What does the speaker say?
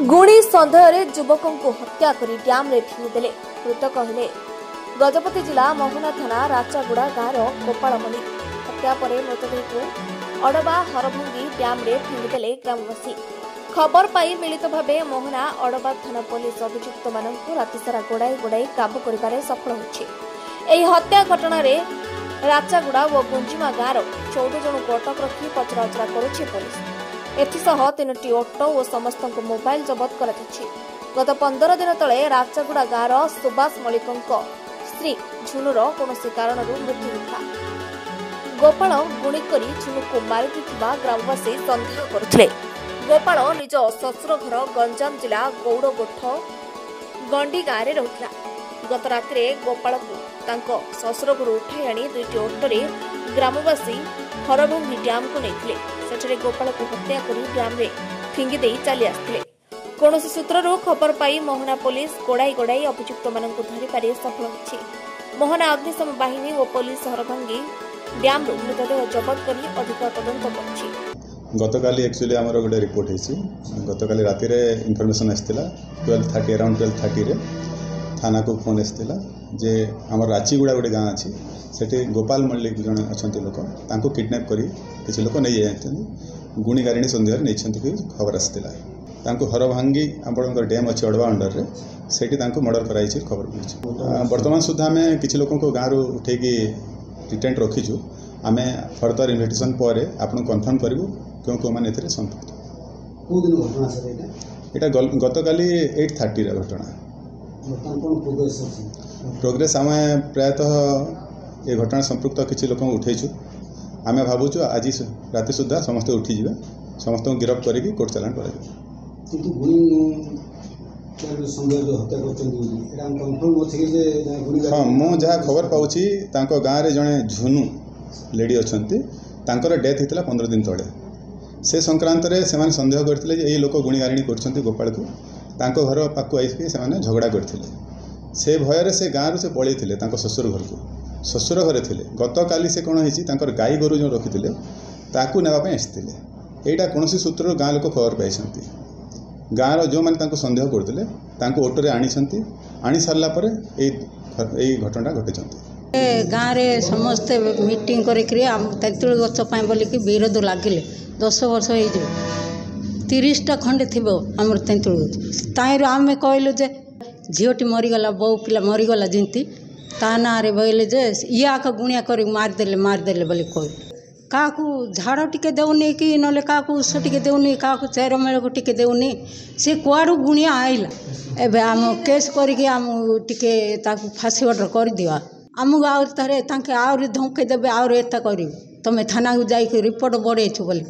गुणी सन्देह युवकों को हत्या कर डैम रे फिंगिदेले मृतक हेले गजपति जिला मोहना थाना राचागुड़ा गाँव गोपाल मल्लिक। हत्या पर मृतदेह को अड़बा हरभंगी डैम रे फिंगिदेले ग्रामवासी। खबर पाई मिलित भावे मोहना अड़बा थाना पुलिस अभियुक्त मानक रातिसारा गोड़ाई गोड़ाई काबू करिबारे सफल होछि। एही हत्या घटना रे राचागुड़ा और गुंजिमा गाँव 14 जन को अटक रखी पचराउचरा करुछि पुलिस। एथिसह 3टी ऑटो और समस्त मोबाइल जबत कर गत 15 दिन तले राचागुड़ा गाँव सुभाष मल्लिक स्त्री झुनुर कौन कारण मृत्यु होता। गोपाल गुणी कर झुनु को मारिथि ग्रामवासी सन्देह करथिले। गोपाल निज शशुर घर गंजाम जिला गौड़गोठ गंडी गाँव में रहुथिला। गत राति गोपाल को शशुर घर उठाई आनी 2टी ऑटोरे ग्रामवासी हरभंगी डैम को नहीं सेठरे गोपाल को हत्या कर डैम रे फिंगी दे चली आसथिले। कौन सूत्रु खबर पाई मोहना पुलिस गोड़ाई गोड़ाई अभियुक्त मानक धरिपारे सफल होछि। मोहना अग्निशम बाहिनी और पुलिस हरभंगी डैम रू मृतदेह जबत कर अधिक तदंत करछि। गतकाली एक्चुअली आमर गोटे रिपोर्ट होइछि। गतकाली राति रे इनफॉरमेशन आस्थिला 12:30 अराउंड 12:30 रे थाना को फोन आस्थिला जे आमर राचीगुड़ा गोटे गाँ अछि सेठी गोपाल मल्लिक जन अच्छा लोक तांको किडनैप करी किसी लोक नहीं जाते गुणी गारिणी सन्देह नहीं कि खबर आसाला। तांको हरभांगी आपण डैम अच्छे अड़वा अंडर रे सेठी तांको मर्डर कराई खबर मिली। वर्तमान सुधा आम किसी लोक गाँव उठेकी डिटेंट रखीचु। आम फर्दर इन्वेस्टिगेशन पर आपन कन्फर्म करूँ क्यों क्यों मैंने संपर्क यहाँ गतकाली 8:30 घटना प्रोग्रेस आम प्रायतः ये घटना संपृक्त किसी लोक उठेचु। आम भावुँ आज राति सुधा समस्त उठीजे समस्त को गिरफ्त करके कोर्ट चालान कर। हाँ मुझे जहाँ खबर पाऊँगी गाँव में जड़े झुनु लेडी अच्छा डेथ होता 15 दिन तले। से संक्रांत रे से सन्देह करते ये लोक गुणी गारिणी कर गोपाल को घर पाक आई झगड़ा करते। से भयर से गाँव से पलि शशुर घर को शशुर घरे थे। गत काली से कौन होती गाई गोरु जो रखी थे ताकू नापी आसते यहाँ कौन सूत्र गाँ लोक खबर पाई गाँव जो मैंने सन्देह करते ऑटोरे आनी सारापर घटना घटे। गाँव में समस्ते मीटिंग तेतुल गच बोलिक विरोध लगिले 10 वर्ष हो 30टा खंडे थी आम तेतुल गच ताई आम कहलु जे झीटी मरीगला बो पिला मरीगला जमी ता ना बोले जे या गुणिया कर मारदेले बोली कह क्या झाड़ टिके देउनी कि ना क्या उष टिके देउनी क्या चेरमेल को टिके देउनी सी कुआड़ू गुणिया आईला एबे आम केस करके आम टिके ताकू फांसी ऑर्डर कर दिवा आमको आहरी धमकी देवे आहरी एता कर तुम थाना को जाइए रिपोर्ट बढ़ेछु बोली।